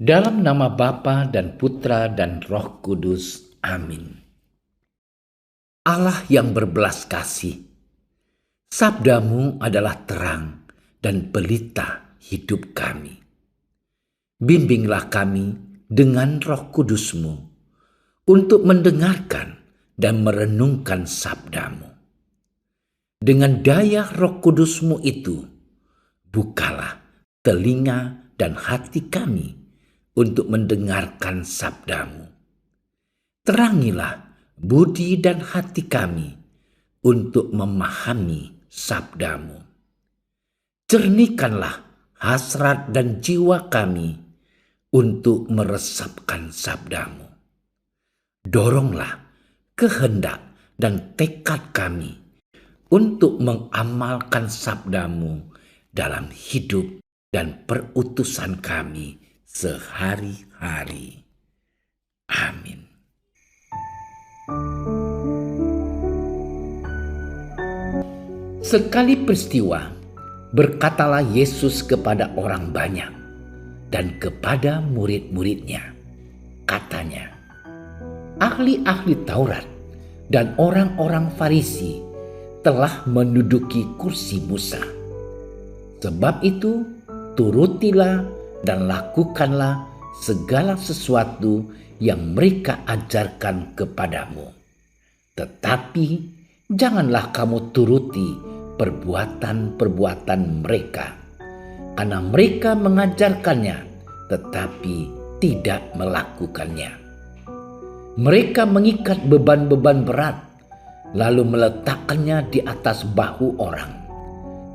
Dalam nama Bapa dan Putra dan Roh Kudus. Amin. Allah yang berbelas kasih, sabdamu adalah terang dan pelita hidup kami. Bimbinglah kami dengan Roh Kudusmu untuk mendengarkan dan merenungkan sabdamu. Dengan daya Roh Kudusmu itu, bukalah telinga dan hati kami untuk mendengarkan sabdamu. Terangilah budi dan hati kami untuk memahami sabdamu. Jernihkanlah hasrat dan jiwa kami untuk meresapkan sabdamu. Doronglah kehendak dan tekad kami untuk mengamalkan sabdamu dalam hidup dan perutusan kami sehari-hari. Amin. Sekali peristiwa, berkatalah Yesus kepada orang banyak dan kepada murid-muridnya. Katanya, ahli-ahli Taurat dan orang-orang Farisi telah menduduki kursi Musa. Sebab itu, turutilah dan lakukanlah segala sesuatu yang mereka ajarkan kepadamu. Tetapi janganlah kamu turuti perbuatan-perbuatan mereka, karena mereka mengajarkannya tetapi tidak melakukannya. Mereka mengikat beban-beban berat lalu meletakkannya di atas bahu orang,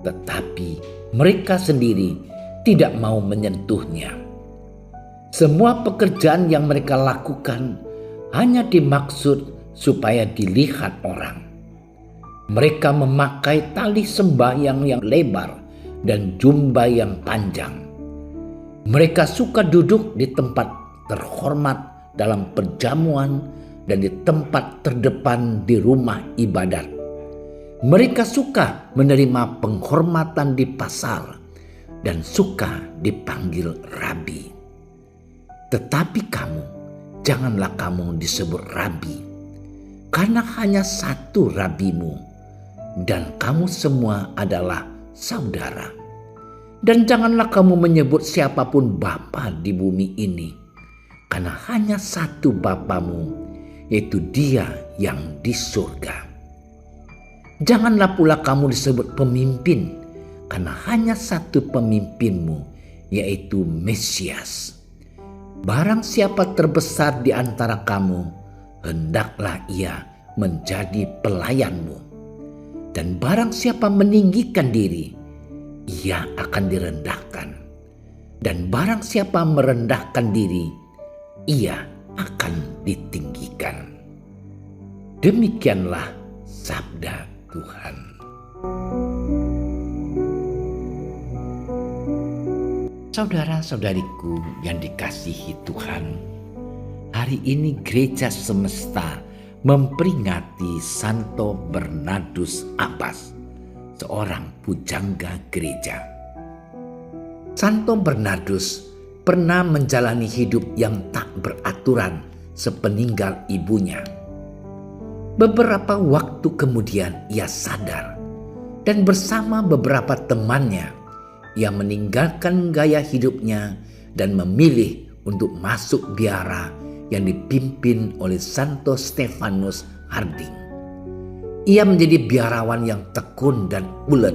tetapi mereka sendiri tidak mau menyentuhnya. Semua pekerjaan yang mereka lakukan hanya dimaksud supaya dilihat orang. Mereka memakai tali sembahyang yang lebar dan jubah yang panjang. Mereka suka duduk di tempat terhormat dalam perjamuan dan di tempat terdepan di rumah ibadat. Mereka suka menerima penghormatan di pasar dan suka dipanggil rabi. Tetapi kamu, janganlah kamu disebut rabi, karena hanya satu rabimu, dan kamu semua adalah saudara. Dan janganlah kamu menyebut siapapun bapa di bumi ini, karena hanya satu bapamu, yaitu Dia yang di surga. Janganlah pula kamu disebut pemimpin, karena hanya satu pemimpinmu, yaitu Mesias. Barang siapa terbesar di antara kamu, hendaklah ia menjadi pelayanmu. Dan barang siapa meninggikan diri, ia akan direndahkan. Dan barang siapa merendahkan diri, ia akan ditinggikan. Demikianlah sabda Tuhan. Saudara-saudariku yang dikasihi Tuhan, hari ini Gereja Semesta memperingati Santo Bernardus Abbas, seorang pujangga gereja. Santo Bernardus pernah menjalani hidup yang tak beraturan sepeninggal ibunya. Beberapa waktu kemudian ia sadar dan bersama beberapa temannya ia meninggalkan gaya hidupnya dan memilih untuk masuk biara yang dipimpin oleh Santo Stefanus Harding. Ia menjadi biarawan yang tekun dan ulet,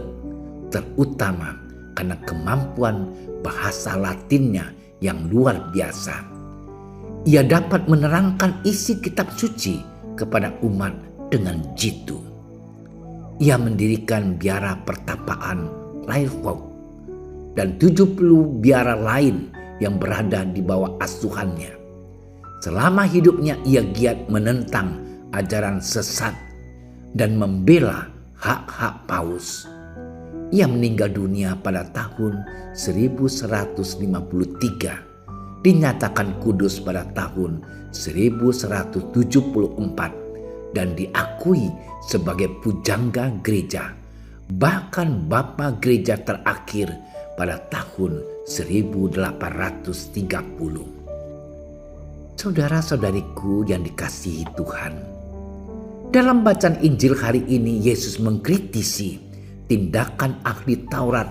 terutama karena kemampuan bahasa Latinnya yang luar biasa. Ia dapat menerangkan isi kitab suci kepada umat dengan jitu. Ia mendirikan biara pertapaan Lairvaux dan 70 biara lain yang berada di bawah asuhannya. Selama hidupnya ia giat menentang ajaran sesat dan membela hak-hak paus. Ia meninggal dunia pada tahun 1153, dinyatakan kudus pada tahun 1174 dan diakui sebagai pujangga gereja, bahkan bapa gereja terakhir pada tahun 1830. Saudara-saudariku yang dikasihi Tuhan, dalam bacaan Injil hari ini Yesus mengkritisi tindakan ahli Taurat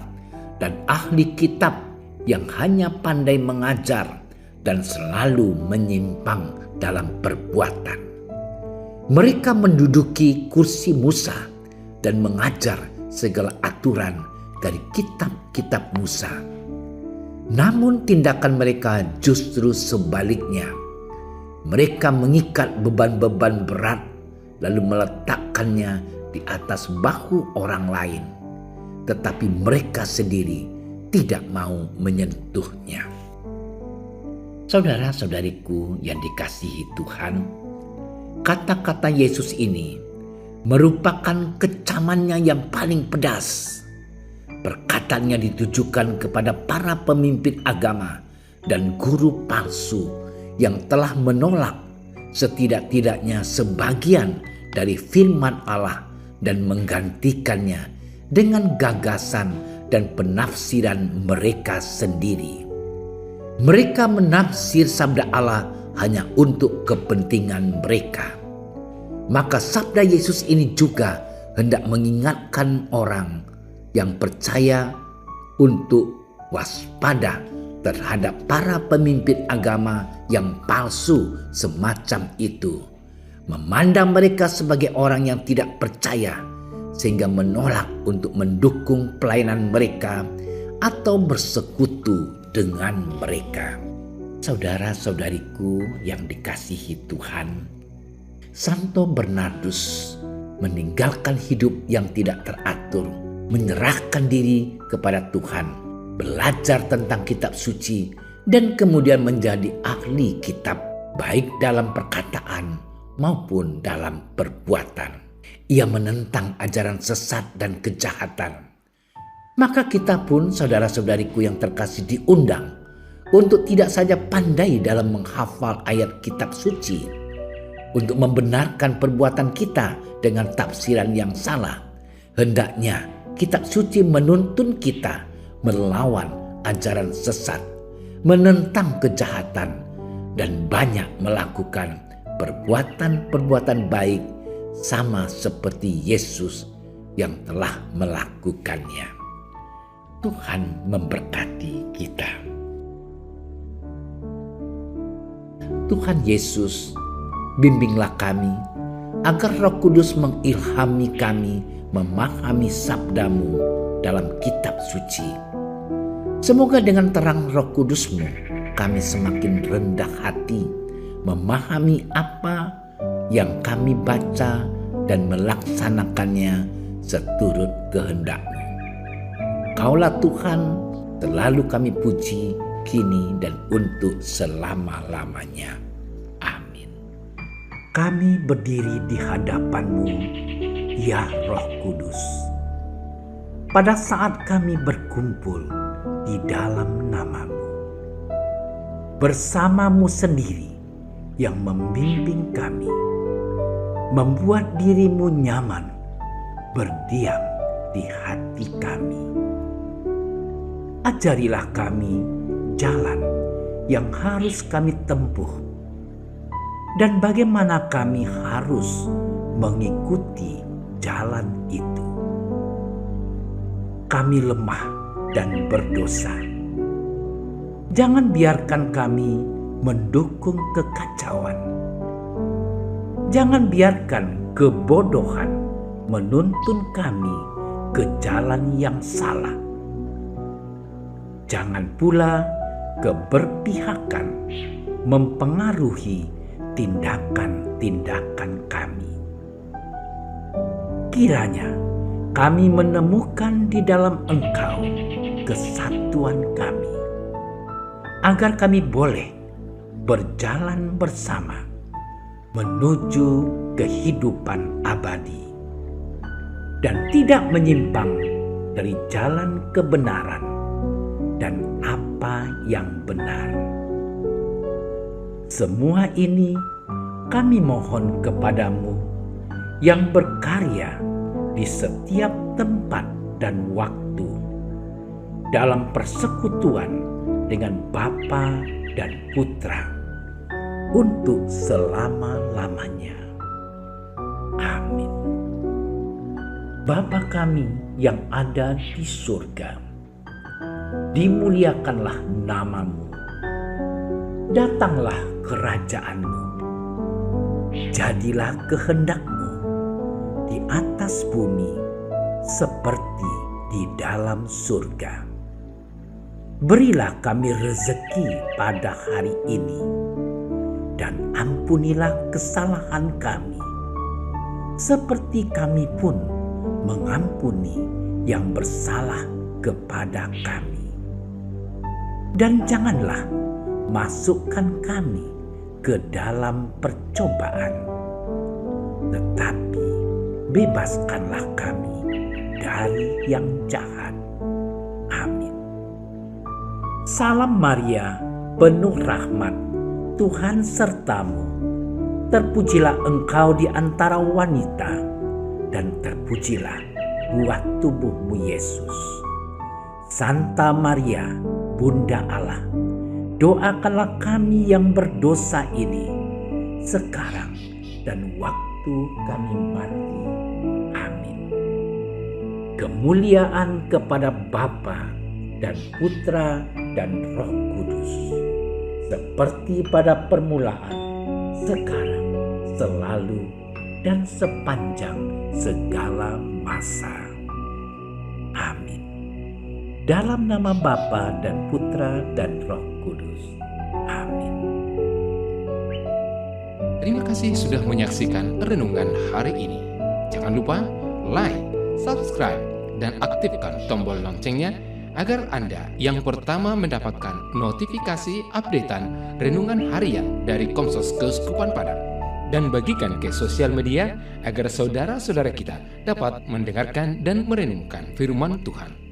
dan ahli kitab yang hanya pandai mengajar dan selalu menyimpang dalam perbuatan. Mereka menduduki kursi Musa dan mengajar segala aturan dari kitab-kitab Musa. Namun tindakan mereka justru sebaliknya. Mereka mengikat beban-beban berat lalu meletakkannya di atas bahu orang lain. Tetapi mereka sendiri tidak mau menyentuhnya. Saudara-saudariku yang dikasihi Tuhan, kata-kata Yesus ini merupakan kecamannya yang paling pedas. Perkataannya ditujukan kepada para pemimpin agama dan guru palsu yang telah menolak setidak-tidaknya sebagian dari firman Allah dan menggantikannya dengan gagasan dan penafsiran mereka sendiri. Mereka menafsir sabda Allah hanya untuk kepentingan mereka. Maka sabda Yesus ini juga hendak mengingatkan orang yang percaya untuk waspada terhadap para pemimpin agama yang palsu semacam itu, memandang mereka sebagai orang yang tidak percaya sehingga menolak untuk mendukung pelayanan mereka atau bersekutu dengan mereka. Saudara-saudariku yang dikasihi Tuhan, Santo Bernardus meninggalkan hidup yang tidak teratur, menyerahkan diri kepada Tuhan, belajar tentang kitab suci, dan kemudian menjadi ahli kitab, baik dalam perkataan maupun dalam perbuatan. Ia menentang ajaran sesat dan kejahatan. Maka kita pun, saudara-saudariku yang terkasih, diundang untuk tidak saja pandai dalam menghafal ayat kitab suci, untuk membenarkan perbuatan kita dengan tafsiran yang salah. Hendaknya kitab suci menuntun kita melawan ajaran sesat, menentang kejahatan, dan banyak melakukan perbuatan-perbuatan baik sama seperti Yesus yang telah melakukannya. Tuhan memberkati kita. Tuhan Yesus, bimbinglah kami agar Roh Kudus mengilhami kami memahami sabda-Mu dalam kitab suci. Semoga dengan terang Roh Kudus-Mu kami semakin rendah hati memahami apa yang kami baca dan melaksanakannya seturut kehendak-Mu. Kaulah Tuhan, selalu kami puji kini dan untuk selama-lamanya. Amin. Kami berdiri di hadapan-Mu, ya Roh Kudus, pada saat kami berkumpul di dalam nama-Mu, bersama-Mu sendiri yang membimbing kami, membuat diri-Mu nyaman berdiam di hati kami. Ajarilah kami jalan yang harus kami tempuh dan bagaimana kami harus mengikuti jalan itu. Kami lemah dan berdosa. Jangan biarkan kami mendukung kekacauan. Jangan biarkan kebodohan menuntun kami ke jalan yang salah. Jangan pula keberpihakan mempengaruhi tindakan-tindakan kami. Kiranya kami menemukan di dalam Engkau kesatuan kami, agar kami boleh berjalan bersama menuju kehidupan abadi dan tidak menyimpang dari jalan kebenaran dan apa yang benar. Semua ini kami mohon kepadamu yang berkarya di setiap tempat dan waktu dalam persekutuan dengan Bapa dan Putra untuk selama-lamanya. Amin. Bapa kami yang ada di surga, dimuliakanlah nama-Mu. Datanglah kerajaan-Mu. Jadilah kehendak-Mu di atas bumi seperti di dalam surga. Berilah kami rezeki pada hari ini, dan ampunilah kesalahan kami, seperti kami pun mengampuni yang bersalah kepada kami. Dan janganlah masukkan kami ke dalam percobaan, tetapi bebaskanlah kami dari yang jahat. Amin. Salam Maria, penuh rahmat, Tuhan sertamu. Terpujilah engkau di antara wanita, dan terpujilah buah tubuhmu Yesus. Santa Maria, Bunda Allah, doakanlah kami yang berdosa ini, sekarang dan waktu kami mati. Amin. Kemuliaan kepada Bapa dan Putra dan Roh Kudus, seperti pada permulaan, sekarang, selalu, dan sepanjang segala masa. Amin. Dalam nama Bapa dan Putra dan Roh Kudus. Amin. Terima kasih sudah menyaksikan renungan hari ini. Jangan lupa like, subscribe, dan aktifkan tombol loncengnya agar Anda yang pertama mendapatkan notifikasi updatean renungan harian dari Komsos Keuskupan Padang, dan bagikan ke sosial media agar saudara-saudara kita dapat mendengarkan dan merenungkan firman Tuhan.